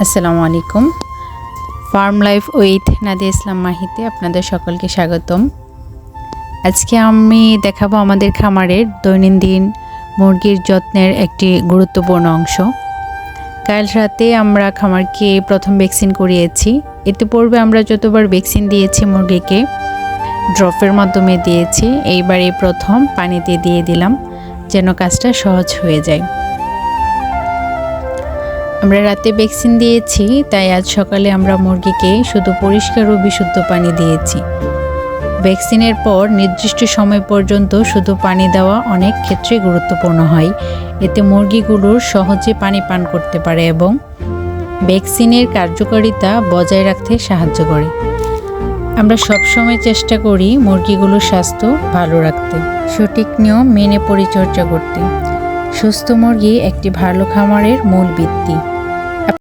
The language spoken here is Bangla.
আসসালামু আলাইকুম। ফার্ম লাইফ উইথ নাদিয়া ইসলাম মাহিতে আপনাদের সকলকে স্বাগতম। আজকে আমি দেখাবো আমাদের খামারের দৈনন্দিন মুরগির যত্নের একটি গুরুত্বপূর্ণ অংশ। কাল রাতে আমরা খামারকে প্রথম ভ্যাকসিন করিয়েছি। ইতিপূর্বে আমরা যতবার ভ্যাকসিন দিয়েছি মুরগিকে ড্রপের মাধ্যমে দিয়েছি, এইবারে প্রথম পানিতে দিয়ে দিলাম যেন কাজটা সহজ হয়ে যায়। আমরা রাতে ভ্যাকসিন দিয়েছি, তাই আজ সকালে আমরা মুরগিকে শুধু পরিষ্কার ও বিশুদ্ধ পানি দিয়েছি। ভ্যাকসিনের পর নির্দিষ্ট সময় পর্যন্ত শুধু পানি দেওয়া অনেক ক্ষেত্রে গুরুত্বপূর্ণ হয়। এতে মুরগিগুলোর সহজে পানি পান করতে পারে এবং ভ্যাকসিনের কার্যকারিতা বজায় রাখতে সাহায্য করে। আমরা সবসময় চেষ্টা করি মুরগিগুলোর স্বাস্থ্য ভালো রাখতে, সঠিক নিয়ম মেনে পরিচর্যা করতে। সুস্থ মুরগি একটি ভালো খামারের মূল ভিত্তি।